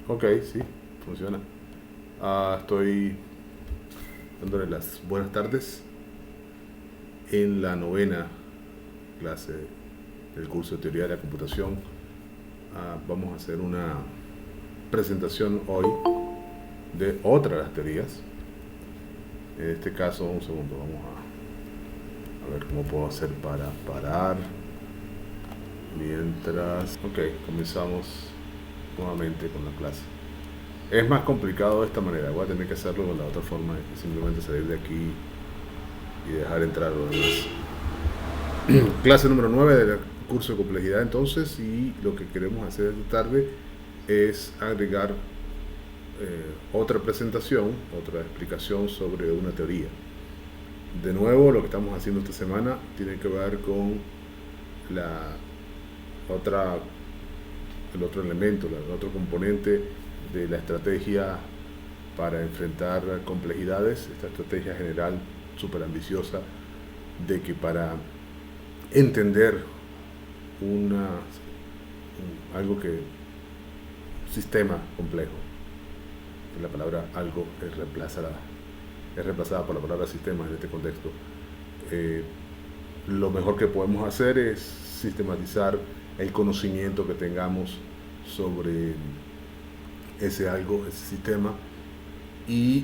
Ok, sí, funciona. Estoy dándole las buenas tardes en la novena clase del curso de Teoría de la Computación. Vamos a hacer una presentación hoy de otra de las teorías. En este caso, un segundo, vamos a ver cómo puedo hacer para parar. Mientras... Ok, comenzamos nuevamente con la clase. Es más complicado de esta manera, voy a tener que hacerlo de la otra forma, que simplemente salir de aquí y dejar entrar lo demás. Clase número 9 del curso de complejidad entonces, y lo que queremos hacer esta tarde es agregar otra presentación, otra explicación sobre una teoría. De nuevo, lo que estamos haciendo esta semana tiene que ver con la otra, el otro elemento, el otro componente de la estrategia para enfrentar complejidades, esta estrategia general súper ambiciosa de que para entender algo que sistema complejo, la palabra algo es reemplazada por la palabra sistema en este contexto. Lo mejor que podemos hacer es sistematizar el conocimiento que tengamos sobre ese algo, ese sistema, y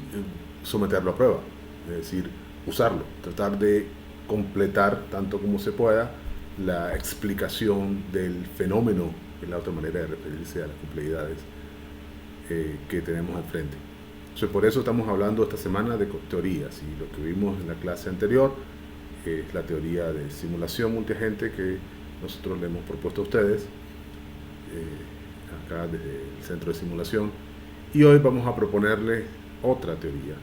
someterlo a prueba, es decir, usarlo, tratar de completar tanto como se pueda la explicación del fenómeno, que es la otra manera de referirse a las complejidades que tenemos al frente. Entonces, por eso estamos hablando esta semana de teorías, y lo que vimos en la clase anterior es la teoría de simulación multiagente que nosotros le hemos propuesto a ustedes acá desde el centro de simulación, y hoy vamos a proponerle otra teoría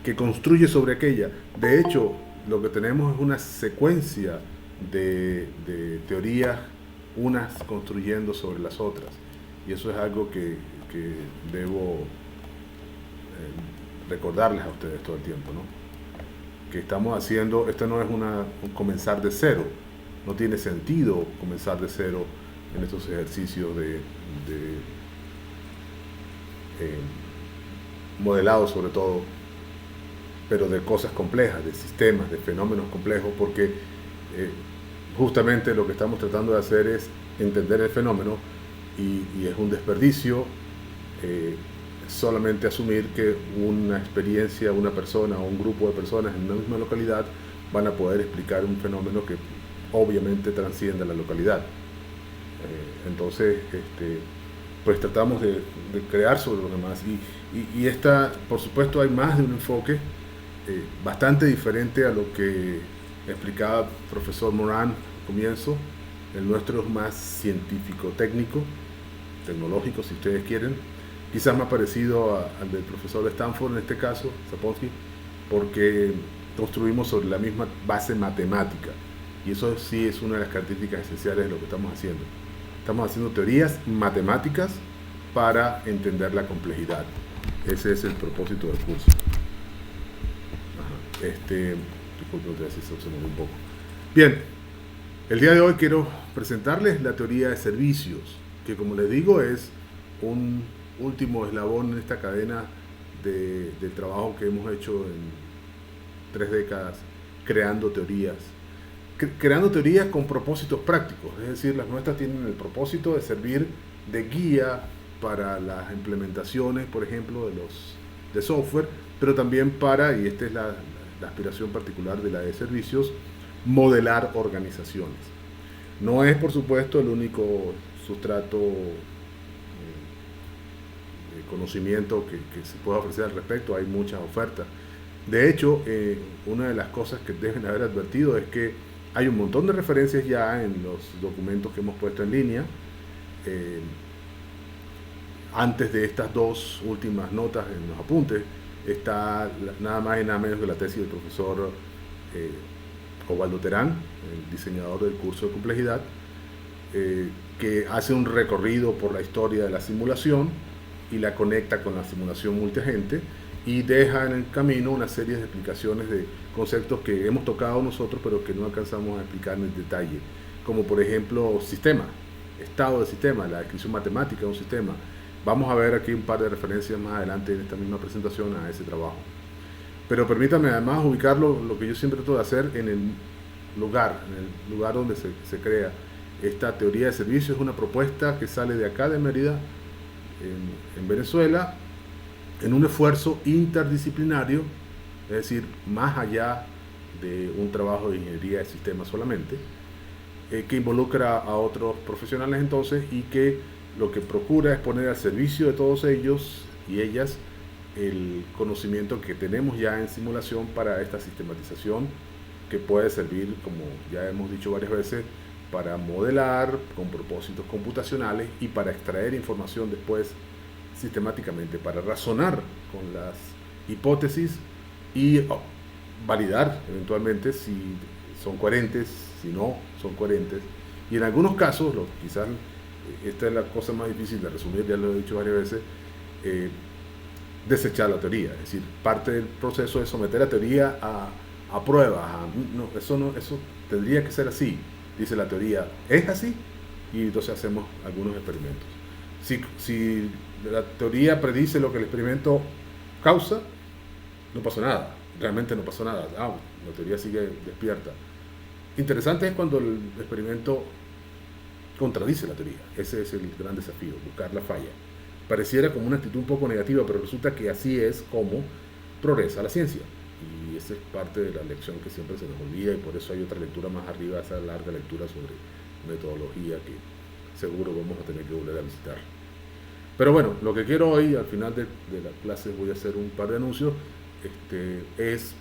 que construye sobre aquella. De hecho, lo que tenemos es una secuencia de teorías, unas construyendo sobre las otras, y eso es algo que debo recordarles a ustedes todo el tiempo, ¿no? Que estamos haciendo, esto no es un comenzar de cero, no tiene sentido comenzar de cero en estos ejercicios de modelado sobre todo, pero de cosas complejas, de sistemas, de fenómenos complejos, porque justamente lo que estamos tratando de hacer es entender el fenómeno, y es un desperdicio solamente asumir que una experiencia, una persona o un grupo de personas en una misma localidad van a poder explicar un fenómeno que obviamente trasciende la localidad. Entonces, pues tratamos de crear sobre lo demás, y esta, por supuesto, hay más de un enfoque bastante diferente a lo que explicaba el profesor Moran al comienzo. El nuestro es más científico, técnico, tecnológico, si ustedes quieren, quizás más parecido al del profesor de Stanford en este caso, Sapolsky, porque construimos sobre la misma base matemática, y eso sí es una de las características esenciales de lo que estamos haciendo. Estamos haciendo teorías matemáticas para entender la complejidad. Ese es el propósito del curso. Disculpen si se observa un poco. Bien, el día de hoy quiero presentarles la teoría de servicios, que, como les digo, es un último eslabón en esta cadena de trabajo que hemos hecho en 3 décadas creando teorías. Creando teorías con propósitos prácticos, es decir, las nuestras tienen el propósito de servir de guía para las implementaciones, por ejemplo, de software, pero también para, y esta es la aspiración particular de la de servicios, modelar organizaciones. No es, por supuesto, el único sustrato de conocimiento que se puede ofrecer al respecto, hay muchas ofertas. De hecho, una de las cosas que deben haber advertido es que hay un montón de referencias ya en los documentos que hemos puesto en línea. Antes de estas dos últimas notas en los apuntes está nada más y nada menos que la tesis del profesor Osvaldo Terán, el diseñador del curso de complejidad, que hace un recorrido por la historia de la simulación y la conecta con la simulación multiagente, y deja en el camino una serie de explicaciones de conceptos que hemos tocado nosotros pero que no alcanzamos a explicar en detalle, como por ejemplo sistema, estado de sistema, la descripción matemática de un sistema, Vamos a ver aquí un par de referencias más adelante en esta misma presentación a ese trabajo. Pero permítame además ubicarlo, lo que yo siempre trato de hacer en el lugar donde se crea. Esta teoría de servicio es una propuesta que sale de acá de Mérida, en Venezuela, en un esfuerzo interdisciplinario, es decir, más allá de un trabajo de ingeniería de sistemas solamente, que involucra a otros profesionales entonces y que lo que procura es poner al servicio de todos ellos y ellas el conocimiento que tenemos ya en simulación para esta sistematización que puede servir, como ya hemos dicho varias veces, para modelar con propósitos computacionales y para extraer información después sistemáticamente, para razonar con las hipótesis y validar eventualmente si son coherentes, si no son coherentes. Y en algunos casos, quizás esta es la cosa más difícil de resumir, ya lo he dicho varias veces, desechar la teoría. Es decir, parte del proceso es someter la teoría a pruebas. Eso tendría que ser así. Dice la teoría, es así, y entonces hacemos algunos experimentos. Si la teoría predice lo que el experimento causa, no pasó nada, realmente no pasó nada. La teoría sigue despierta. Interesante es cuando el experimento contradice la teoría. Ese es el gran desafío, buscar la falla. Pareciera como una actitud un poco negativa, pero resulta que así es como progresa la ciencia. Y esa es parte de la lección que siempre se nos olvida, y por eso hay otra lectura más arriba, esa larga lectura sobre metodología que seguro vamos a tener que volver a visitar. Pero bueno, lo que quiero hoy, al final de la clase, voy a hacer un par de anuncios, es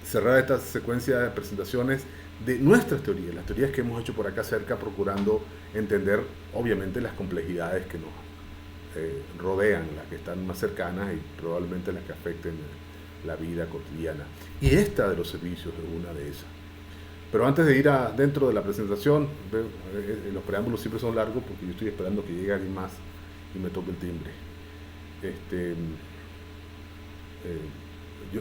cerrar esta secuencia de presentaciones de nuestras teorías, las teorías que hemos hecho por acá cerca, procurando entender obviamente las complejidades que nos rodean, las que están más cercanas y probablemente las que afecten la vida cotidiana. Y esta de los servicios es una de esas. Pero antes de ir dentro de la presentación, los preámbulos siempre son largos porque yo estoy esperando que llegue alguien más y me toque el timbre.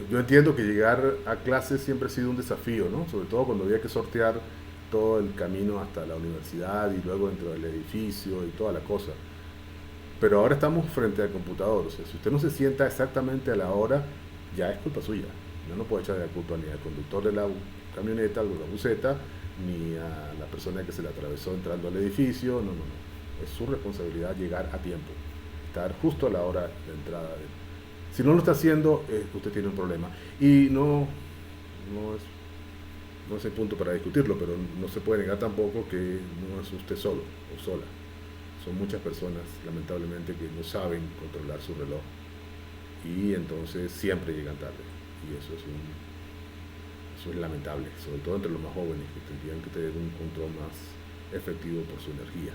Yo entiendo que llegar a clases siempre ha sido un desafío, ¿no? Sobre todo cuando había que sortear todo el camino hasta la universidad y luego dentro del edificio y toda la cosa. Pero ahora estamos frente al computador, o sea, si usted no se sienta exactamente a la hora, ya es culpa suya. Yo no puedo echar la culpa ni al conductor de la camioneta, de la buseta, ni a la persona que se le atravesó entrando al edificio. No. Es su responsabilidad llegar a tiempo, estar justo a la hora de entrada. Si no lo está haciendo, usted tiene un problema. Y no es el punto para discutirlo, pero no se puede negar tampoco que no es usted solo o sola. Son muchas personas, lamentablemente, que no saben controlar su reloj y entonces siempre llegan tarde. Y eso es lamentable, sobre todo entre los más jóvenes, que tendrían que tener un control más efectivo por su energía.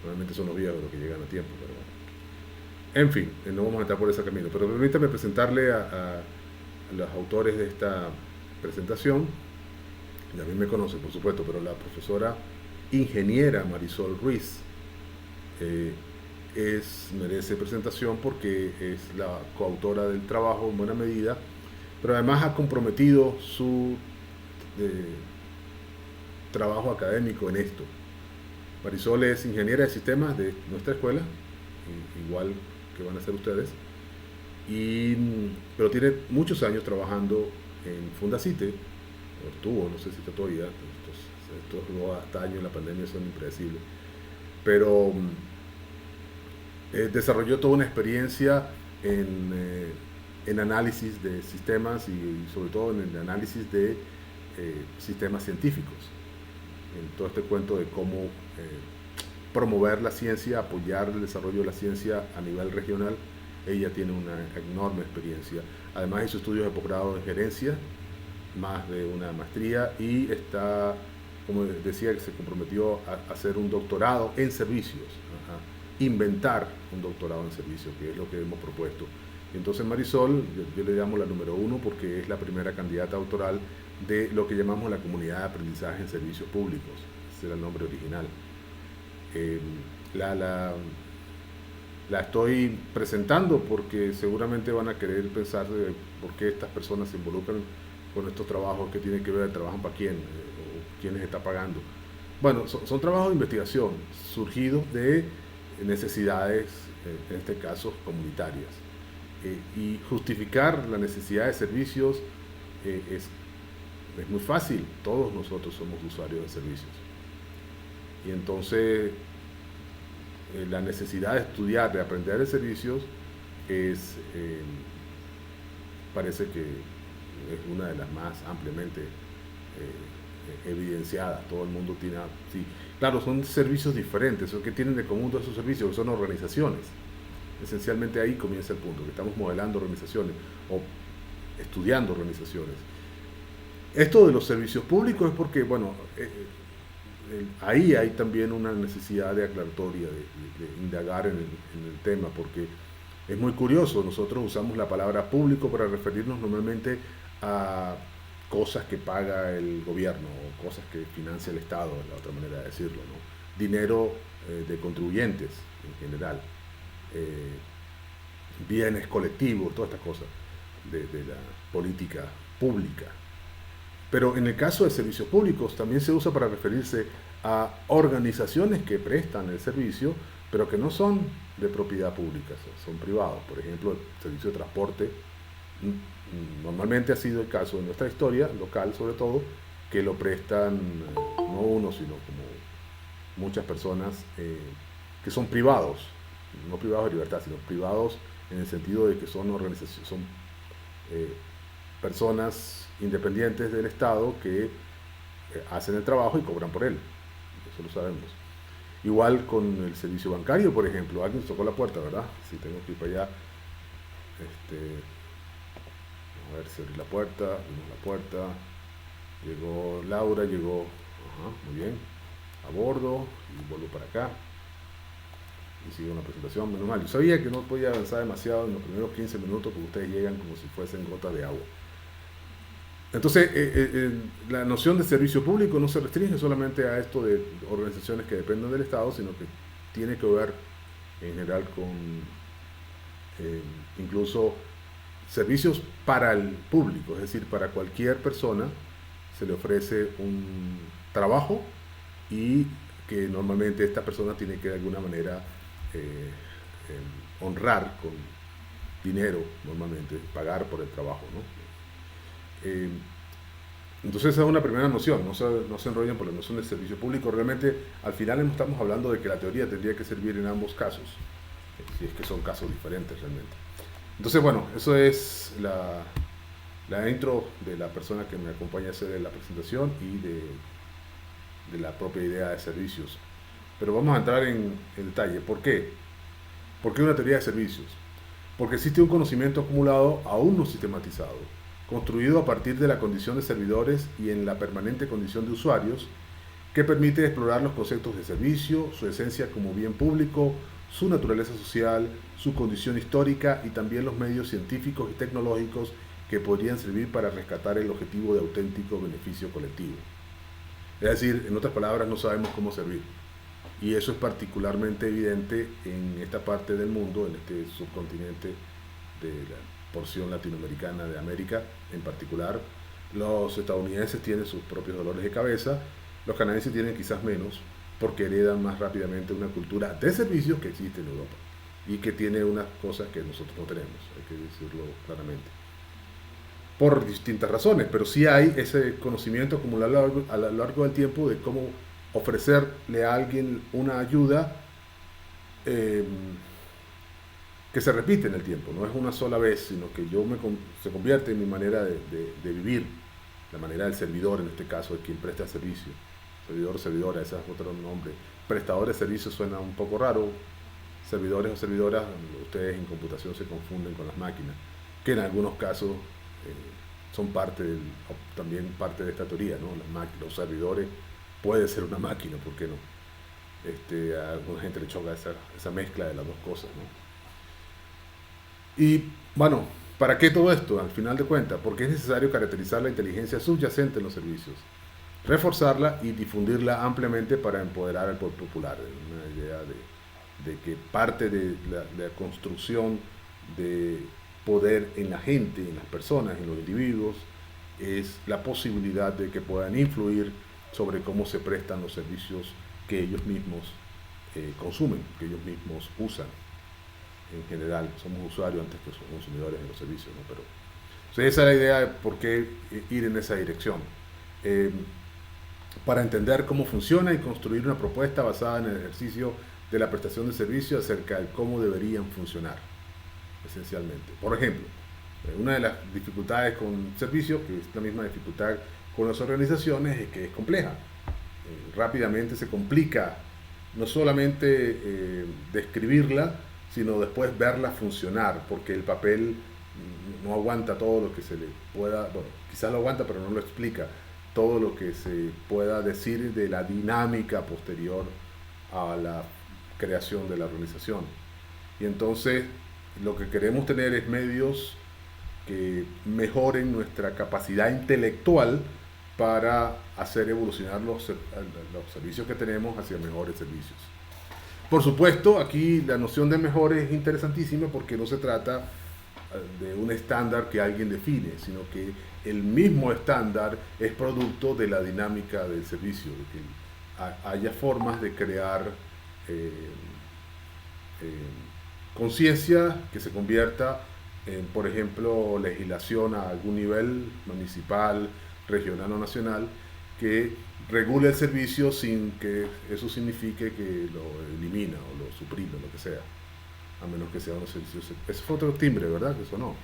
Normalmente son los viejos los que llegan a tiempo, pero bueno. En fin, no vamos a entrar por ese camino, pero permítame presentarle a los autores de esta presentación. Ya a mí me conocen, por supuesto, pero la profesora ingeniera Marisol Ruiz merece presentación porque es la coautora del trabajo en buena medida, pero además ha comprometido su trabajo académico en esto. Marisol es ingeniera de sistemas de nuestra escuela, igual que van a ser ustedes, pero tiene muchos años trabajando en Fundacite, o estuvo, no sé si está todavía, estos años en la pandemia son impredecibles, pero desarrolló toda una experiencia en análisis de sistemas y sobre todo en el análisis de sistemas científicos, en todo este cuento de cómo promover la ciencia, apoyar el desarrollo de la ciencia a nivel regional. Ella tiene una enorme experiencia. Además hizo estudios de posgrado en gerencia, más de una maestría, y está, como decía, que se comprometió a hacer un doctorado en servicios, inventar un doctorado en servicios, que es lo que hemos propuesto. Y entonces Marisol, yo le llamo la número 1 porque es la primera candidata doctoral de lo que llamamos la comunidad de aprendizaje en servicios públicos. Ese era el nombre original. La estoy presentando porque seguramente van a querer pensar de por qué estas personas se involucran con estos trabajos, que tienen que ver, trabajan para quién, o quién les está pagando. Bueno, son trabajos de investigación surgidos de necesidades, en este caso comunitarias. Y justificar la necesidad de servicios es muy fácil, todos nosotros somos usuarios de servicios. Y entonces la necesidad de estudiar, de aprender de servicios, parece que es una de las más ampliamente evidenciadas. Todo el mundo tiene, sí, claro, son servicios diferentes. ¿Qué tienen de común todos esos servicios? Que son organizaciones. Esencialmente ahí comienza el punto, que estamos modelando organizaciones o estudiando organizaciones. Esto de los servicios públicos es porque, bueno, ahí hay también una necesidad de aclaratoria, de indagar en el tema, porque es muy curioso. Nosotros usamos la palabra público para referirnos normalmente a cosas que paga el gobierno o cosas que financia el Estado, es la otra manera de decirlo, ¿no? Dinero de contribuyentes en general, bienes colectivos, todas estas cosas de la política pública. Pero en el caso de servicios públicos también se usa para referirse a organizaciones que prestan el servicio, pero que no son de propiedad pública, son privados. Por ejemplo, el servicio de transporte normalmente ha sido el caso en nuestra historia local, sobre todo, que lo prestan no uno, sino como muchas personas que son privados, no privados de libertad, sino privados en el sentido de que son organizaciones, son personas independientes del Estado que hacen el trabajo y cobran por él. Eso lo sabemos. Igual con el servicio bancario, por ejemplo. Alguien tocó la puerta, ¿verdad? Si tengo que ir para allá. A ver si abrí la puerta. Abrimos la puerta. Llegó Laura, llegó. Ajá, muy bien. A bordo. Y vuelvo para acá. Y sigue una presentación. Menos mal. Yo sabía que no podía avanzar demasiado en los primeros 15 minutos porque ustedes llegan como si fuesen gotas de agua. Entonces, la noción de servicio público no se restringe solamente a esto de organizaciones que dependen del Estado, sino que tiene que ver en general con incluso servicios para el público, es decir, para cualquier persona se le ofrece un trabajo y que normalmente esta persona tiene que de alguna manera honrar con dinero, normalmente, pagar por el trabajo, ¿no? Entonces esa es una primera noción, no se enrollen por la noción del servicio público. Realmente al final estamos hablando de que la teoría tendría que servir en ambos casos, si es que son casos diferentes realmente. Entonces bueno, eso es la intro de la persona que me acompaña a hacer la presentación y de la propia idea de servicios. Pero vamos a entrar en detalle. ¿Por qué? ¿Por qué una teoría de servicios? Porque existe un conocimiento acumulado aún no sistematizado, construido a partir de la condición de servidores y en la permanente condición de usuarios, que permite explorar los conceptos de servicio, su esencia como bien público, su naturaleza social, su condición histórica y también los medios científicos y tecnológicos que podrían servir para rescatar el objetivo de auténtico beneficio colectivo. Es decir, en otras palabras, no sabemos cómo servir. Y eso es particularmente evidente en esta parte del mundo, en este subcontinente de la porción latinoamericana de América en particular. Los estadounidenses tienen sus propios dolores de cabeza, los canadienses tienen quizás menos, porque heredan más rápidamente una cultura de servicios que existe en Europa y que tiene unas cosas que nosotros no tenemos, hay que decirlo claramente, por distintas razones, pero sí hay ese conocimiento acumulado a lo largo del tiempo de cómo ofrecerle a alguien una ayuda que se repite en el tiempo, no es una sola vez, sino que se convierte en mi manera de vivir, la manera del servidor, en este caso, de quien presta servicio. Servidor o servidora, ese es otro nombre. Prestador de servicio suena un poco raro. Servidores o servidoras, ustedes en computación se confunden con las máquinas, que en algunos casos son también parte de esta teoría, ¿no? Los servidores puede ser una máquina, ¿por qué no? A alguna gente le choca esa mezcla de las dos cosas, ¿no? Y bueno, ¿para qué todo esto? Al final de cuentas, porque es necesario caracterizar la inteligencia subyacente en los servicios, reforzarla y difundirla ampliamente para empoderar al pueblo popular. Una idea de que parte de la construcción de poder en la gente, en las personas, en los individuos, es la posibilidad de que puedan influir sobre cómo se prestan los servicios que ellos mismos consumen, que ellos mismos usan. En general, somos usuarios antes que consumidores en los servicios, ¿no? Pero, o sea, esa es la idea de por qué ir en esa dirección. Eh, para entender cómo funciona y construir una propuesta basada en el ejercicio de la prestación de servicios acerca de cómo deberían funcionar, esencialmente. Por ejemplo, una de las dificultades con servicios, que es la misma dificultad con las organizaciones, es que es compleja. Rápidamente se complica no solamente describirla, sino después verla funcionar, porque el papel no aguanta todo lo que se le pueda, bueno, quizás lo aguanta, pero no lo explica, todo lo que se pueda decir de la dinámica posterior a la creación de la organización. Y entonces lo que queremos tener es medios que mejoren nuestra capacidad intelectual para hacer evolucionar los servicios que tenemos hacia mejores servicios. Por supuesto, aquí la noción de mejor es interesantísima porque no se trata de un estándar que alguien define, sino que el mismo estándar es producto de la dinámica del servicio, de que haya formas de crear conciencia que se convierta en, por ejemplo, legislación a algún nivel municipal, regional o nacional, que regule el servicio sin que eso signifique que lo elimina o lo suprime, lo que sea, a menos que sea un servicio. Ese fue otro timbre, ¿verdad? Que sonó.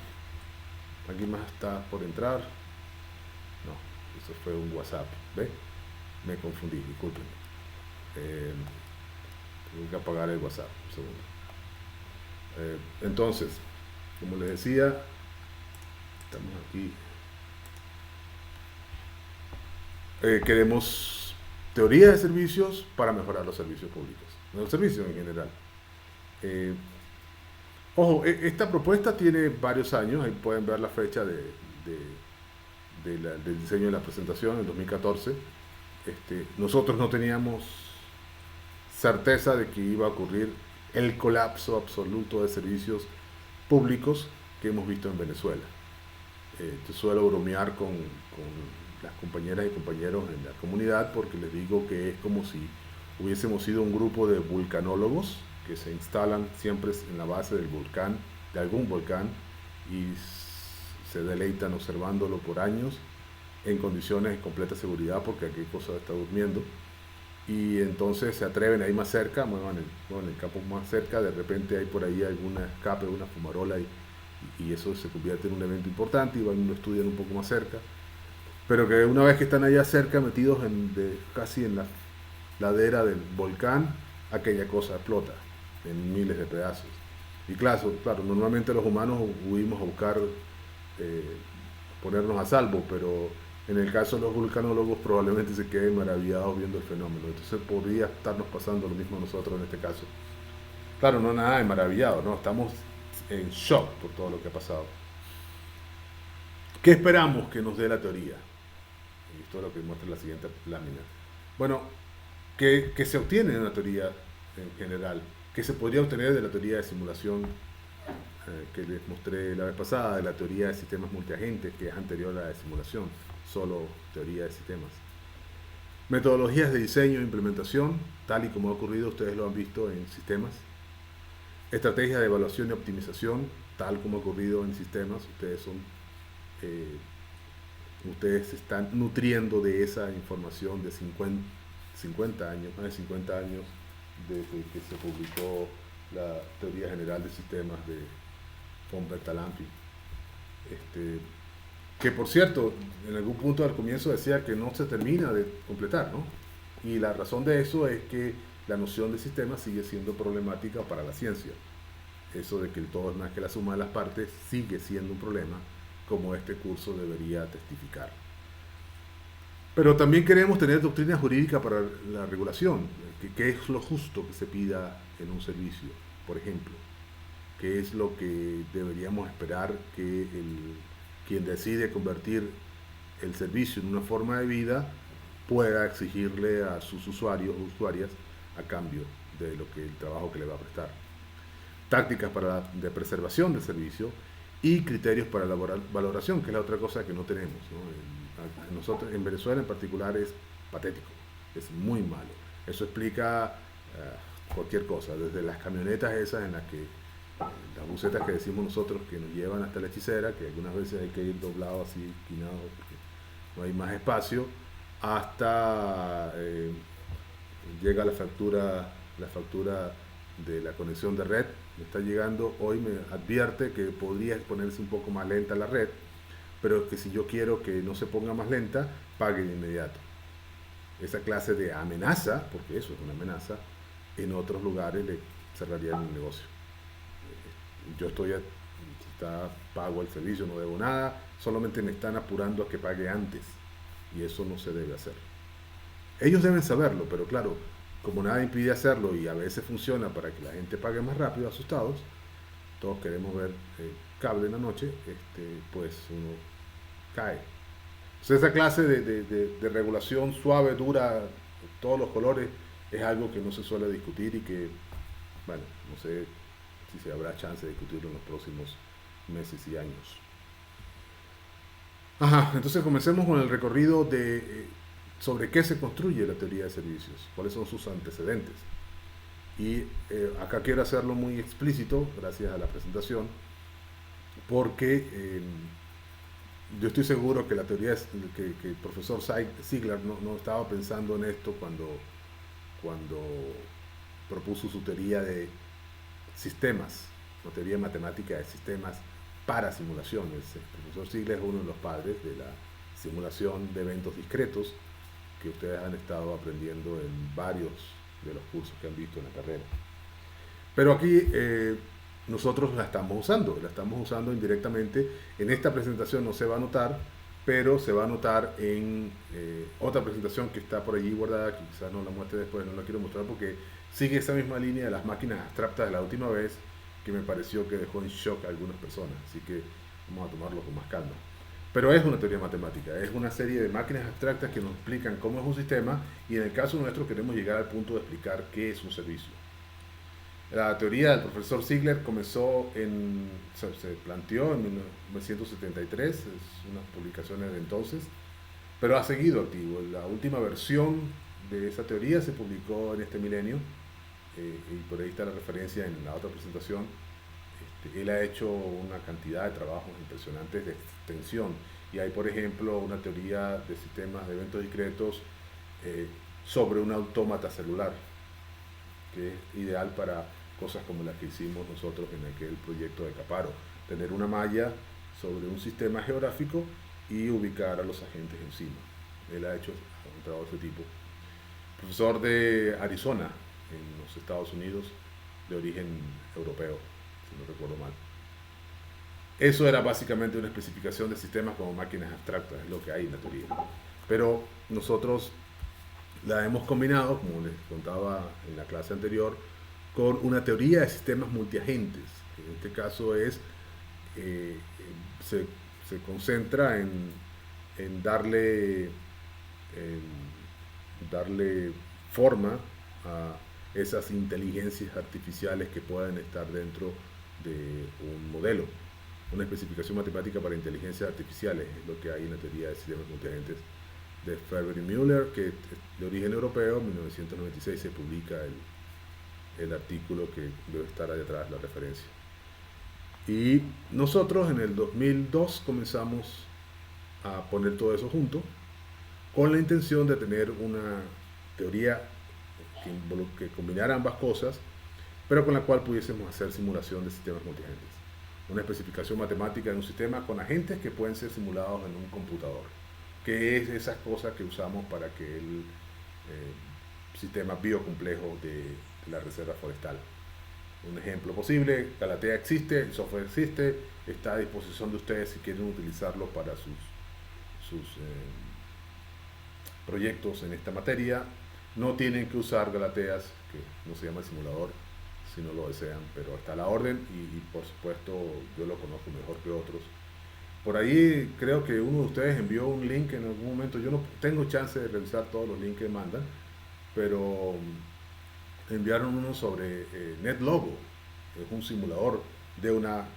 ¿Alguien más está por entrar? No, eso fue un WhatsApp. ¿Ve? Me confundí, disculpen. Tengo que apagar el WhatsApp, un segundo. Entonces, como les decía, estamos aquí. Queremos teoría de servicios para mejorar los servicios públicos, los servicios en general. Ojo, esta propuesta tiene varios años, ahí pueden ver la fecha del diseño de la presentación, en 2014. Nosotros no teníamos certeza de que iba a ocurrir el colapso absoluto de servicios públicos que hemos visto en Venezuela. Yo suelo bromear con las compañeras y compañeros en la comunidad porque les digo que es como si hubiésemos sido un grupo de vulcanólogos que se instalan siempre en la base del volcán, de algún volcán, y se deleitan observándolo por años en condiciones de completa seguridad porque aquella cosa está durmiendo, y entonces se atreven a ir más cerca, muevan el campo más cerca, de repente hay por ahí algún escape, una fumarola, y eso se convierte en un evento importante y van y lo estudian un poco más cerca, pero que una vez que están allá cerca, metidos casi en la ladera del volcán, aquella cosa explota en miles de pedazos. Y claro, normalmente los humanos huimos a buscar ponernos a salvo, pero en el caso de los vulcanólogos probablemente se queden maravillados viendo el fenómeno. Entonces podría estarnos pasando lo mismo a nosotros en este caso. Claro, no nada de maravillado, ¿no? Estamos en shock por todo lo que ha pasado. ¿Qué esperamos que nos dé la teoría? Y esto es lo que muestra la siguiente lámina. Bueno, ¿qué se obtiene en la teoría en general? ¿Qué se podría obtener de la teoría de simulación que les mostré la vez pasada, de la teoría de sistemas multiagentes, que es anterior a la de simulación, solo teoría de sistemas? Metodologías de diseño e implementación, tal y como ha ocurrido, ustedes lo han visto en sistemas. Estrategias de evaluación y optimización, tal como ha ocurrido en sistemas. Ustedes se están nutriendo de esa información de 50 años, más de 50 años desde que se publicó la Teoría General de Sistemas de von Bertalanffy. Que por cierto, en algún punto al comienzo decía que no se termina de completar, ¿no? Y la razón de eso es que la noción de sistema sigue siendo problemática para la ciencia. Eso de que el todo es más que la suma de las partes sigue siendo un problema, como este curso debería testificar. Pero también queremos tener doctrina jurídica para la regulación. ¿Qué es lo justo que se pida en un servicio, por ejemplo? ¿Qué es lo que deberíamos esperar que quien decide convertir el servicio en una forma de vida pueda exigirle a sus usuarios o usuarias a cambio de el trabajo que le va a prestar? Tácticas de preservación del servicio y criterios para la valoración, que es la otra cosa que no tenemos, ¿no? Nosotros, en Venezuela en particular, es patético, es muy malo. Eso explica cualquier cosa, desde las camionetas esas en las que, las busetas que decimos nosotros que nos llevan hasta la hechicera, que algunas veces hay que ir doblado así, esquinado, porque no hay más espacio, hasta llega la factura de la conexión de red, me está llegando, hoy me advierte que podría ponerse un poco más lenta la red, pero que si yo quiero que no se ponga más lenta, pague de inmediato. Esa clase de amenaza, porque eso es una amenaza, en otros lugares le cerrarían el negocio. Yo está pago el servicio, no debo nada, solamente me están apurando a que pague antes, y eso no se debe hacer. Ellos deben saberlo, pero claro, como nada impide hacerlo y a veces funciona para que la gente pague más rápido, asustados, todos queremos ver cable en la noche, pues uno cae. Entonces esa clase de regulación suave, dura, todos los colores, es algo que no se suele discutir y que, bueno, no sé si se habrá chance de discutirlo en los próximos meses y años. Ajá, entonces comencemos con el recorrido de sobre qué se construye la teoría de servicios, cuáles son sus antecedentes. Y acá quiero hacerlo muy explícito, gracias a la presentación, porque yo estoy seguro que la teoría que el profesor Ziegler no estaba pensando en esto cuando propuso su teoría de sistemas, una teoría matemática de sistemas para simulaciones. El profesor Ziegler es uno de los padres de la simulación de eventos discretos que ustedes han estado aprendiendo en varios de los cursos que han visto en la carrera. Pero aquí nosotros la estamos usando indirectamente. En esta presentación no se va a notar, pero se va a notar en otra presentación que está por allí guardada, que quizás no la muestre después, no la quiero mostrar porque sigue esa misma línea de las máquinas abstractas de la última vez, que me pareció que dejó en shock a algunas personas, así que vamos a tomarlo con más calma. Pero es una teoría matemática, es una serie de máquinas abstractas que nos explican cómo es un sistema y en el caso nuestro queremos llegar al punto de explicar qué es un servicio. La teoría del profesor Ziegler se planteó en 1973, es unas publicaciones de entonces, pero ha seguido activo. La última versión de esa teoría se publicó en este milenio, y por ahí está la referencia en la otra presentación. Él ha hecho una cantidad de trabajos impresionantes de extensión y hay, por ejemplo, una teoría de sistemas de eventos discretos sobre un autómata celular, que es ideal para cosas como las que hicimos nosotros en aquel proyecto de Caparo, tener una malla sobre un sistema geográfico y ubicar a los agentes encima. Él ha hecho un trabajo de ese tipo. Profesor de Arizona, en los Estados Unidos, de origen europeo, si no recuerdo mal. Eso era básicamente una especificación de sistemas como máquinas abstractas, es lo que hay en la teoría. Pero nosotros la hemos combinado, como les contaba en la clase anterior, con una teoría de sistemas multiagentes, que en este caso se concentra en darle forma a esas inteligencias artificiales que puedan estar dentro de un modelo. Una especificación matemática para inteligencias artificiales es lo que hay en la teoría de sistemas multiagentes de Ferber y Müller, que es de origen europeo. En 1996 se publica el artículo que debe estar ahí atrás, la referencia. Y nosotros en el 2002 comenzamos a poner todo eso junto con la intención de tener una teoría que combinara ambas cosas, pero con la cual pudiésemos hacer simulación de sistemas multiagentes. Una especificación matemática de un sistema con agentes que pueden ser simulados en un computador, que es esas cosas que usamos para que el sistema biocomplejo de la reserva forestal. Un ejemplo posible: Galatea existe, el software existe, está a disposición de ustedes si quieren utilizarlo para sus proyectos en esta materia. No tienen que usar Galateas, que no se llama el simulador, si no lo desean, pero está a la orden y por supuesto yo lo conozco mejor que otros. Por ahí creo que uno de ustedes envió un link en algún momento. Yo no tengo chance de revisar todos los links que mandan, pero enviaron uno sobre NetLogo. Es un simulador de una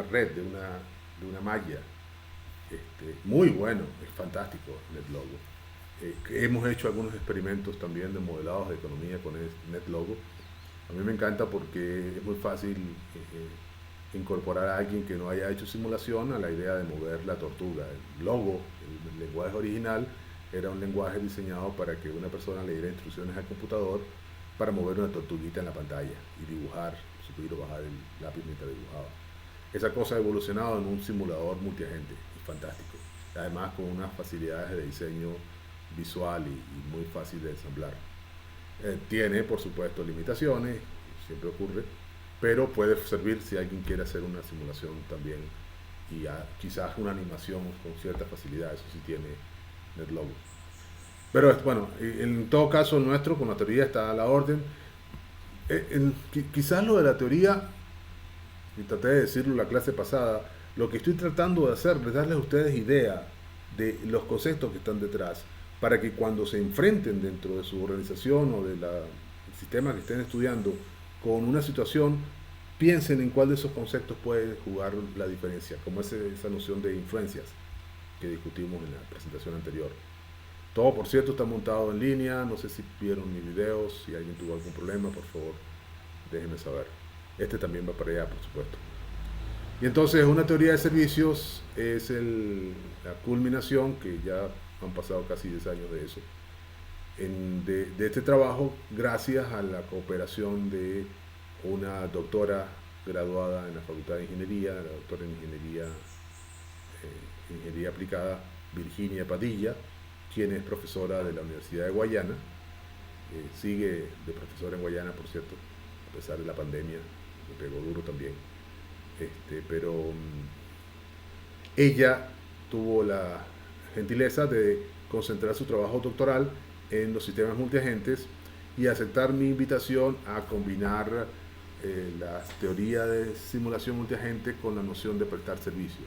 red, de una malla. Muy bueno, es fantástico NetLogo. Hemos hecho algunos experimentos también de modelados de economía con NetLogo A mí me encanta porque es muy fácil incorporar a alguien que no haya hecho simulación a la idea de mover la tortuga. El Logo, el lenguaje original, era un lenguaje diseñado para que una persona le diera instrucciones al computador para mover una tortuguita en la pantalla y dibujar, subir o bajar el lápiz mientras dibujaba. Esa cosa ha evolucionado en un simulador multiagente, y fantástico. Además con unas facilidades de diseño visual y muy fácil de ensamblar. Tiene, por supuesto, limitaciones, siempre ocurre, pero puede servir si alguien quiere hacer una simulación también y quizás una animación con cierta facilidad, eso sí tiene NetLogo. Pero bueno, en todo caso nuestro con la teoría está a la orden. Quizás lo de la teoría, y traté de decirlo en la clase pasada, lo que estoy tratando de hacer es darles a ustedes idea de los conceptos que están detrás, para que cuando se enfrenten dentro de su organización o del sistema que estén estudiando con una situación, piensen en cuál de esos conceptos puede jugar la diferencia, como esa noción de influencias que discutimos en la presentación anterior. Todo, por cierto, está montado en línea, no sé si vieron mis videos, si alguien tuvo algún problema, por favor, déjenme saber. Este también va para allá, por supuesto. Y entonces una teoría de servicios es la culminación, que ya han pasado casi 10 años de eso, de este trabajo gracias a la cooperación de una doctora graduada en la Facultad de Ingeniería, la doctora en Ingeniería Aplicada, Virginia Padilla, quien es profesora de la Universidad de Guayana, sigue de profesora en Guayana, por cierto, a pesar de la pandemia, le pegó duro también. Pero ella tuvo la gentileza de concentrar su trabajo doctoral en los sistemas multiagentes y aceptar mi invitación a combinar la teoría de simulación multiagente con la noción de prestar servicio.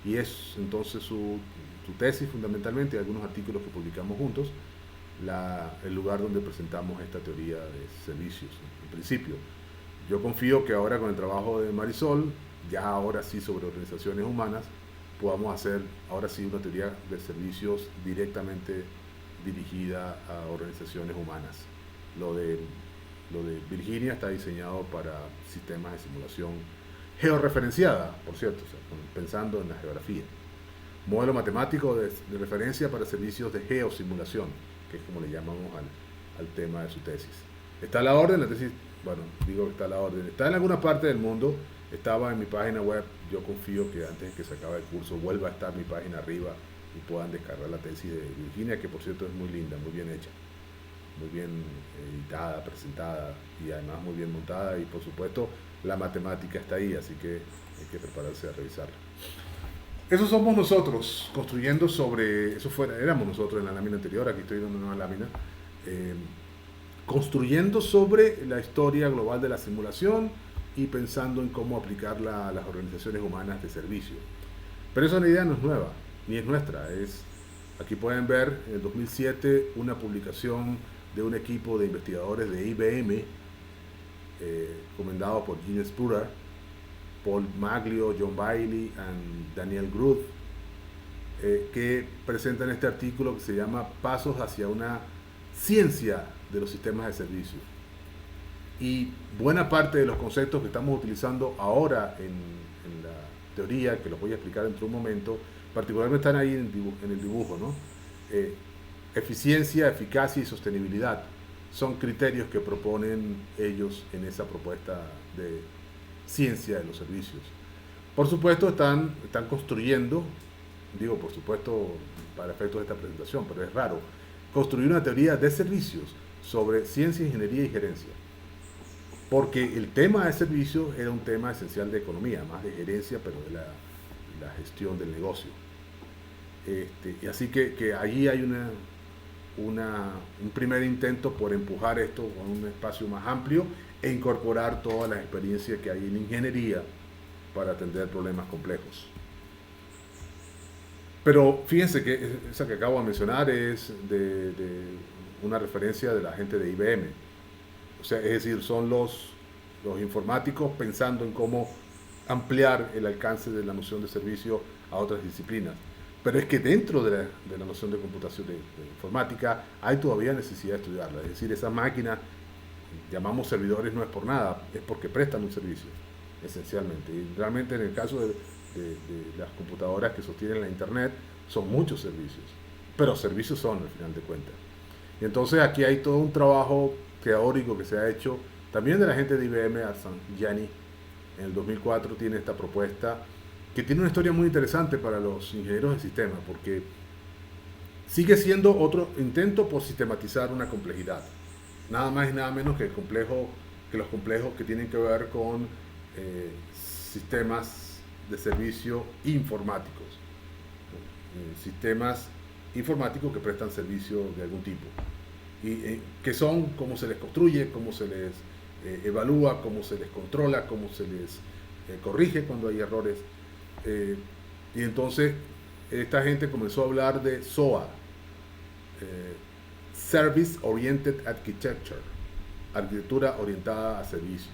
Y es entonces su tesis fundamentalmente, y algunos artículos que publicamos juntos, el lugar donde presentamos esta teoría de servicios, en principio. Yo confío que ahora con el trabajo de Marisol, ya ahora sí sobre organizaciones humanas, podamos hacer ahora sí una teoría de servicios directamente dirigida a organizaciones humanas. Lo de Virginia está diseñado para sistemas de simulación georreferenciada, por cierto, o sea, pensando en la geografía. Modelo matemático de referencia para servicios de geosimulación, que es como le llamamos al tema de su tesis. Está a la orden, la tesis, bueno, digo que está a la orden, está en alguna parte del mundo, estaba en mi página web, yo confío que antes de que se acabe el curso vuelva a estar mi página arriba y puedan descargar la tesis de Virginia, que por cierto es muy linda, muy bien hecha, muy bien editada, presentada y además muy bien montada, y por supuesto la matemática está ahí, así que hay que prepararse a revisarla. Eso somos nosotros, construyendo sobre, éramos nosotros en la lámina anterior, aquí estoy dando una nueva lámina, construyendo sobre la historia global de la simulación y pensando en cómo aplicarla a las organizaciones humanas de servicio. Pero esa idea no es nueva, ni es nuestra. Aquí pueden ver en el 2007 una publicación de un equipo de investigadores de IBM, comandado por Gene Spruder, Paul Maglio, John Bailey y Daniel Groth, que presentan este artículo que se llama Pasos hacia una ciencia de los sistemas de servicio. Y buena parte de los conceptos que estamos utilizando ahora en la teoría, que los voy a explicar dentro de un momento, particularmente están ahí en el dibujo, ¿no? Eficiencia, eficacia y sostenibilidad son criterios que proponen ellos en esa propuesta de ciencia de los servicios. Por supuesto están construyendo, digo por supuesto para efectos de esta presentación, pero es raro, construir una teoría de servicios sobre ciencia, ingeniería y gerencia. Porque el tema de servicios era un tema esencial de economía, más de gerencia, pero de la gestión del negocio. Y así que allí hay un primer intento por empujar esto a un espacio más amplio e incorporar toda la experiencia que hay en ingeniería para atender problemas complejos. Pero fíjense que esa que acabo de mencionar es de una referencia de la gente de IBM. O sea, es decir, son los informáticos pensando en cómo ampliar el alcance de la noción de servicio a otras disciplinas. Pero es que dentro de la noción de computación de informática hay todavía necesidad de estudiarla. Es decir, esas máquinas llamamos servidores no es por nada, es porque prestan un servicio, esencialmente. Y realmente en el caso de las computadoras que sostienen la Internet, son muchos servicios, pero servicios son al final de cuentas. Y entonces aquí hay todo un trabajo teórico que se ha hecho también de la gente de IBM. Arsan Jani en el 2004 tiene esta propuesta que tiene una historia muy interesante para los ingenieros de sistemas, porque sigue siendo otro intento por sistematizar una complejidad, nada más y nada menos que los complejos que tienen que ver con sistemas de servicio informáticos, sistemas informáticos que prestan servicio de algún tipo, y que son cómo se les construye, cómo se les evalúa, cómo se les controla, cómo se les corrige cuando hay errores. Y entonces esta gente comenzó a hablar de SOA, Service Oriented Architecture, arquitectura orientada a servicios.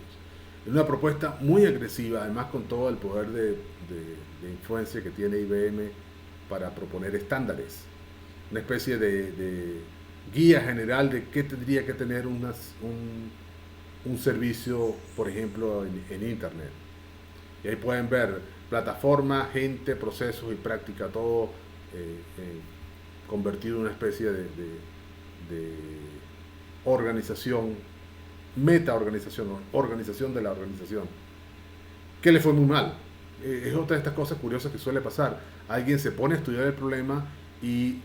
Es una propuesta muy agresiva, además con todo el poder de influencia que tiene IBM para proponer estándares, una especie de guía general de qué tendría que tener un servicio, por ejemplo, en Internet. Y ahí pueden ver plataforma, gente, procesos y práctica, todo convertido en una especie de organización, meta-organización, organización de la organización, que le fue muy mal. Es otra de estas cosas curiosas que suele pasar. Alguien se pone a estudiar el problema y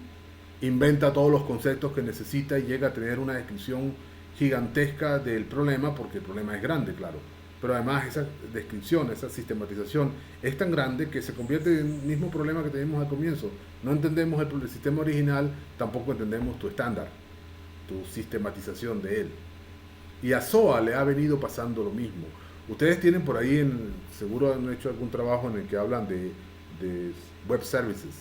inventa todos los conceptos que necesita y llega a tener una descripción gigantesca del problema, porque el problema es grande, claro. Pero además esa descripción, esa sistematización es tan grande que se convierte en el mismo problema que teníamos al comienzo. No entendemos el sistema original, tampoco entendemos tu estándar, tu sistematización de él. Y a SOA le ha venido pasando lo mismo. Ustedes tienen por ahí, seguro han hecho algún trabajo en el que hablan de web services,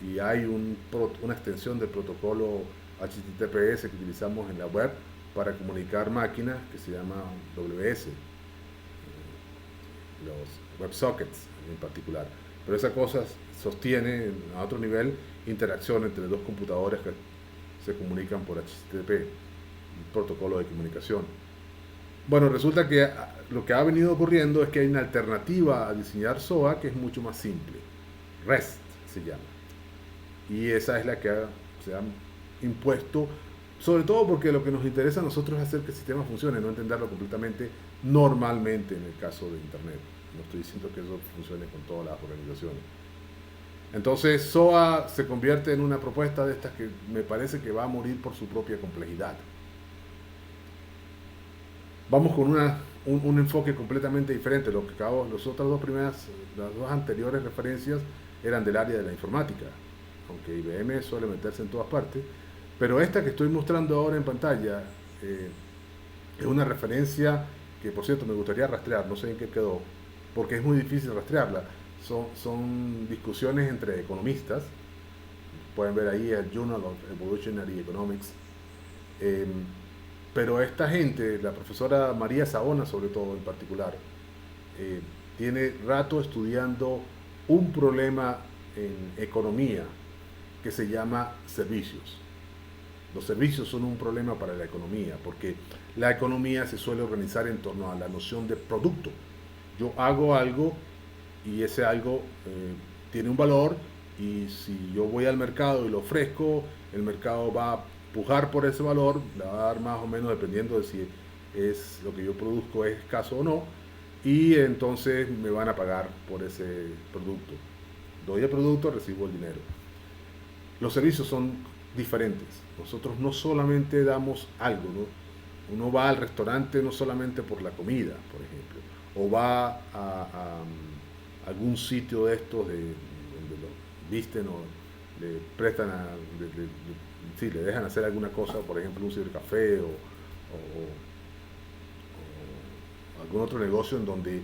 y hay una extensión del protocolo HTTPS que utilizamos en la web para comunicar máquinas, que se llama WS, los WebSockets en particular. Pero esa cosa sostiene a otro nivel interacción entre dos computadoras que se comunican por HTTP, un protocolo de comunicación. Bueno, resulta que lo que ha venido ocurriendo es que hay una alternativa a diseñar SOA que es mucho más simple. REST se llama. Y esa es la que se ha impuesto, sobre todo porque lo que nos interesa a nosotros es hacer que el sistema funcione, no entenderlo completamente normalmente en el caso de Internet. No estoy diciendo que eso funcione con todas las organizaciones. Entonces SOA se convierte en una propuesta de estas que me parece que va a morir por su propia complejidad. Vamos con un enfoque completamente diferente. Las dos anteriores referencias eran del área de la informática, aunque IBM suele meterse en todas partes. Pero esta que estoy mostrando ahora en pantalla es una referencia que, por cierto, me gustaría rastrear, no sé en qué quedó, porque es muy difícil rastrearla. Son discusiones entre economistas. Pueden ver ahí el Journal of Evolutionary Economics. Pero esta gente, la profesora María Saona sobre todo en particular, tiene rato estudiando un problema en economía que se llama servicios. Los servicios son un problema para la economía, porque la economía se suele organizar en torno a la noción de producto. Yo hago algo y ese algo tiene un valor, y si yo voy al mercado y lo ofrezco, el mercado va a pujar por ese valor, le va a dar más o menos dependiendo de si es lo que yo produzco es escaso o no, y entonces me van a pagar por ese producto. Doy el producto, recibo el dinero. Los servicios son diferentes. Nosotros no solamente damos algo, ¿no? Uno va al restaurante no solamente por la comida, por ejemplo, o va a algún sitio de estos donde lo visten o le prestan sí, le dejan hacer alguna cosa, por ejemplo un cibercafé o algún otro negocio en donde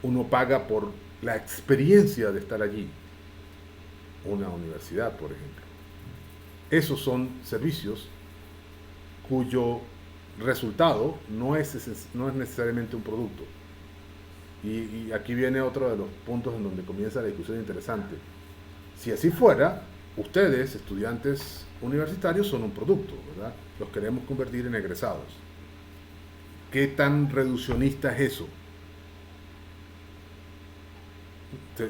uno paga por la experiencia de estar allí. Una universidad, por ejemplo. Esos son servicios cuyo resultado no es necesariamente un producto. Y aquí viene otro de los puntos en donde comienza la discusión interesante. Si así fuera, ustedes, estudiantes universitarios, son un producto, ¿verdad? Los queremos convertir en egresados. ¿Qué tan reduccionista es eso?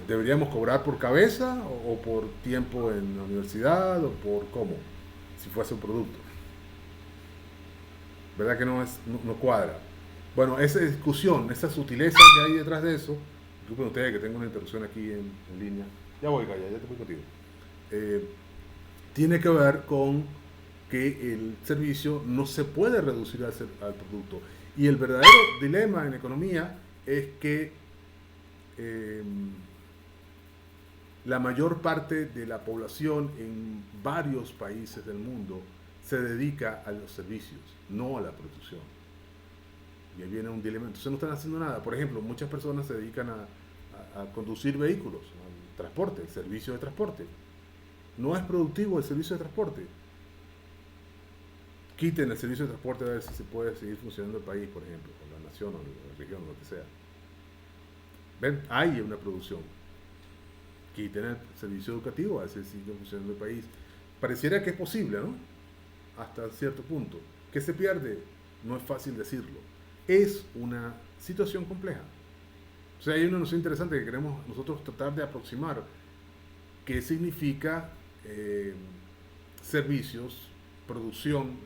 ¿Deberíamos cobrar por cabeza o por tiempo en la universidad o por cómo? Si fuese un producto. ¿Verdad que no cuadra? Bueno, esa discusión, esa sutileza que hay detrás de eso, disculpen ustedes que tengo una interrupción aquí en línea, ya voy, Gaya, ya te voy contigo, eh, tiene que ver con que el servicio no se puede reducir al producto. Y el verdadero dilema en economía es que eh, la mayor parte de la población en varios países del mundo se dedica a los servicios, no a la producción. Y ahí viene un dilema. Entonces no están haciendo nada. Por ejemplo, muchas personas se dedican a conducir vehículos, al transporte, el servicio de transporte. No es productivo el servicio de transporte. Quiten el servicio de transporte a ver si se puede seguir funcionando el país, por ejemplo, o la nación o la región, o lo que sea. ¿Ven? Hay una producción. Quiten el servicio educativo a ver si sigue funcionando el país. Pareciera que es posible, ¿no? Hasta cierto punto. ¿Qué se pierde? No es fácil decirlo. Es una situación compleja. O sea, hay una noción interesante que queremos nosotros tratar de aproximar. ¿Qué significa servicios, producción?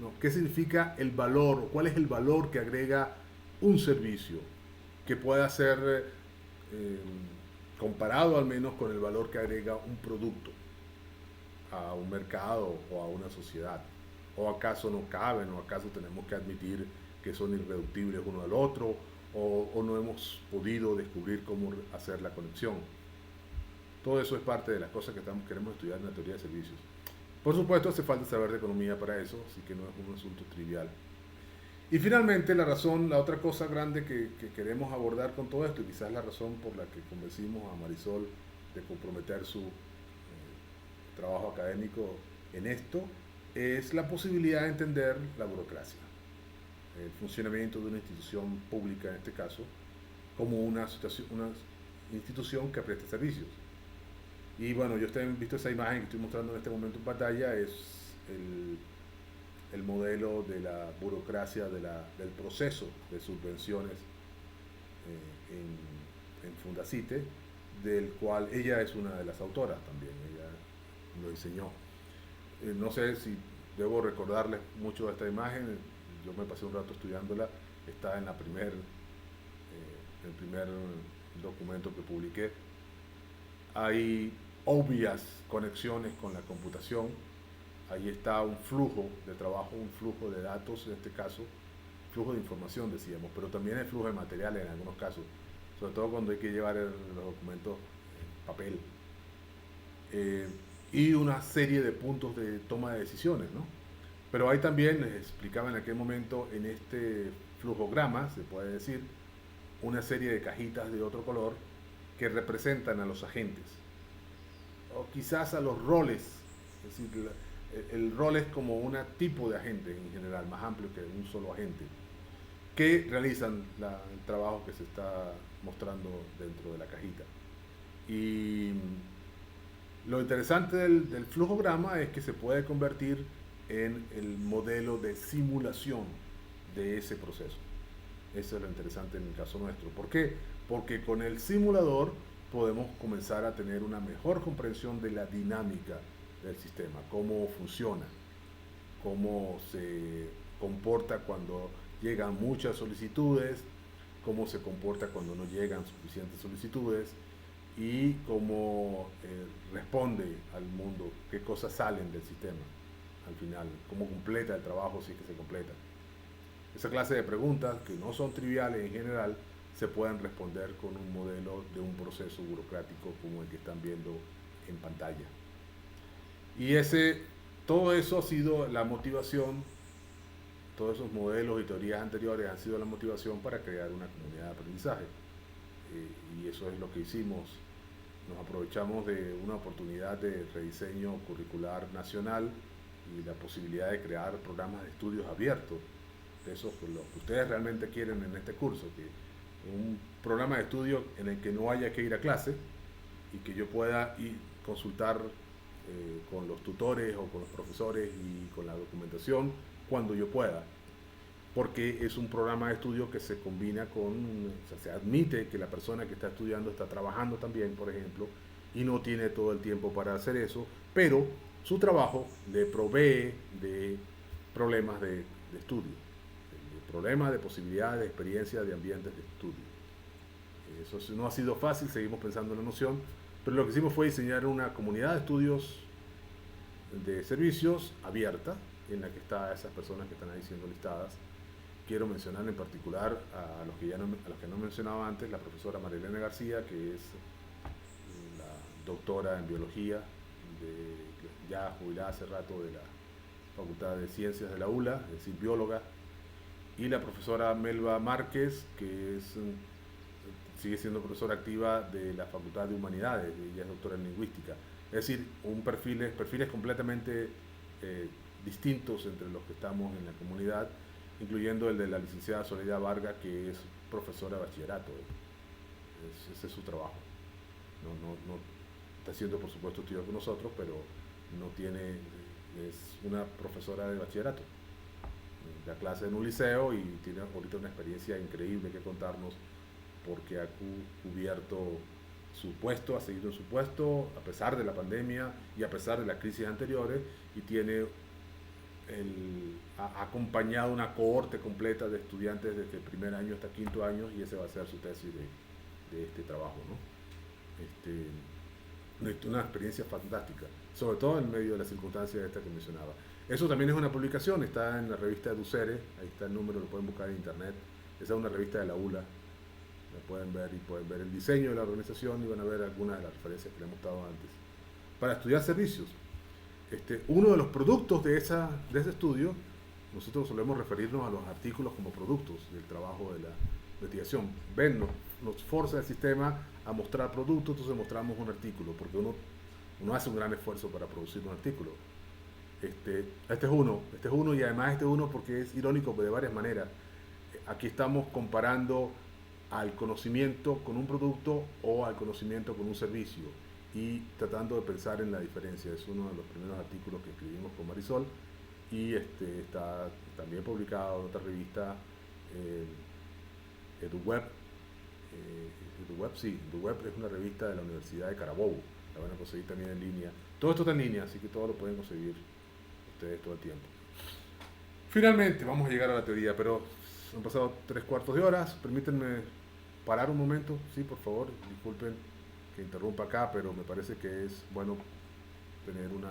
No, ¿qué significa el valor? ¿O cuál es el valor que agrega un servicio que pueda ser comparado al menos con el valor que agrega un producto a un mercado o a una sociedad? ¿O acaso no caben? ¿O acaso tenemos que admitir que son irreductibles uno al otro? ¿O no hemos podido descubrir cómo hacer la conexión? Todo eso es parte de las cosas que queremos estudiar en la teoría de servicios. Por supuesto, hace falta saber de economía para eso, así que no es un asunto trivial. Y finalmente, la otra cosa grande que queremos abordar con todo esto, y quizás la razón por la que convencimos a Marisol de comprometer su trabajo académico en esto, es la posibilidad de entender la burocracia, el funcionamiento de una institución pública en este caso, como una institución que presta servicios. Y bueno, yo he visto esa imagen que estoy mostrando en este momento en pantalla, es el modelo de la burocracia del proceso de subvenciones en Fundacite, del cual ella es una de las autoras también, ella lo diseñó. No sé si debo recordarles mucho de esta imagen, yo me pasé un rato estudiándola, está en el primer documento que publiqué. Hay obvias conexiones con la computación, ahí está un flujo de trabajo, un flujo de datos en este caso, flujo de información decíamos, pero también el flujo de materiales en algunos casos, sobre todo cuando hay que llevar los documentos en papel. Y una serie de puntos de toma de decisiones, ¿no? Pero hay también, les explicaba en aquel momento, en este flujograma, se puede decir, una serie de cajitas de otro color que representan a los agentes, o quizás a los roles, es decir, el rol es como un tipo de agente en general, más amplio que un solo agente, que realizan el trabajo que se está mostrando dentro de la cajita. Y lo interesante del flujograma es que se puede convertir en el modelo de simulación de ese proceso. Eso es lo interesante en el caso nuestro. ¿Por qué? Porque con el simulador podemos comenzar a tener una mejor comprensión de la dinámica del sistema, cómo funciona, cómo se comporta cuando llegan muchas solicitudes, cómo se comporta cuando no llegan suficientes solicitudes y cómo responde al mundo, qué cosas salen del sistema al final, cómo completa el trabajo si es que se completa. Esa clase de preguntas, que no son triviales en general, se pueden responder con un modelo de un proceso burocrático como el que están viendo en pantalla. Y todo eso ha sido la motivación, todos esos modelos y teorías anteriores han sido la motivación para crear una comunidad de aprendizaje. Y eso es lo que hicimos. Nos aprovechamos de una oportunidad de rediseño curricular nacional y la posibilidad de crear programas de estudios abiertos, de esos lo que ustedes realmente quieren en este curso, que un programa de estudio en el que no haya que ir a clase y que yo pueda ir consultar con los tutores o con los profesores y con la documentación cuando yo pueda. porque es un programa de estudio que se combina con, o sea, se admite que la persona que está estudiando está trabajando también, por ejemplo, y no tiene todo el tiempo para hacer eso, pero su trabajo le provee de problemas de estudio, de problemas, de posibilidades, de experiencias, de ambientes de estudio. Eso no ha sido fácil, seguimos pensando en la noción, pero lo que hicimos fue diseñar una comunidad de estudios de servicios abierta, en la que están esas personas que están ahí siendo listadas. Quiero mencionar en particular a los que, a los que no mencionaba antes, la profesora Marilena García, que es la doctora en biología, ya jubilada hace rato de la Facultad de Ciencias de la ULA, es decir, bióloga, y la profesora Melba Márquez, que sigue siendo profesora activa de la Facultad de Humanidades, ella es doctora en lingüística. Es decir, perfiles completamente distintos entre los que estamos en la comunidad, incluyendo el de la licenciada Soledad Vargas, que es profesora de bachillerato. Ese es su trabajo. No está haciendo, por supuesto, estudios con nosotros, pero es una profesora de bachillerato. Da clase en un liceo y tiene ahorita una experiencia increíble que contarnos, porque ha cubierto su puesto, ha seguido en su puesto a pesar de la pandemia y a pesar de las crisis anteriores, y ha acompañado una cohorte completa de estudiantes desde el primer año hasta quinto año, y ese va a ser su tesis de este trabajo, una experiencia fantástica, sobre todo en medio de las circunstancias esta que mencionaba. Eso también es una publicación, está en la revista Ducere, ahí está el número, lo pueden buscar en internet. Esa es una revista de la ULA, la pueden ver, y pueden ver el diseño de la organización y van a ver algunas de las referencias que le hemos dado antes. Para estudiar servicios, uno de los productos de ese estudio, nosotros solemos referirnos a los artículos como productos del trabajo de la investigación. Nos forza el sistema a mostrar productos, entonces mostramos un artículo, porque uno hace un gran esfuerzo para producir un artículo. Este es uno, y además este es uno porque es irónico de varias maneras. Aquí estamos comparando al conocimiento con un producto o al conocimiento con un servicio, y tratando de pensar en la diferencia. Es uno de los primeros artículos que escribimos con Marisol, y está también publicado en otra revista, EduWeb. EduWeb es una revista de la Universidad de Carabobo, la van a conseguir también en línea. Todo esto está en línea, así que todo lo pueden conseguir ustedes todo el tiempo. Finalmente vamos a llegar a la teoría, pero han pasado 3/4 de hora. Permítanme parar un momento, sí, por favor, disculpen que interrumpa acá, pero me parece que es bueno tener una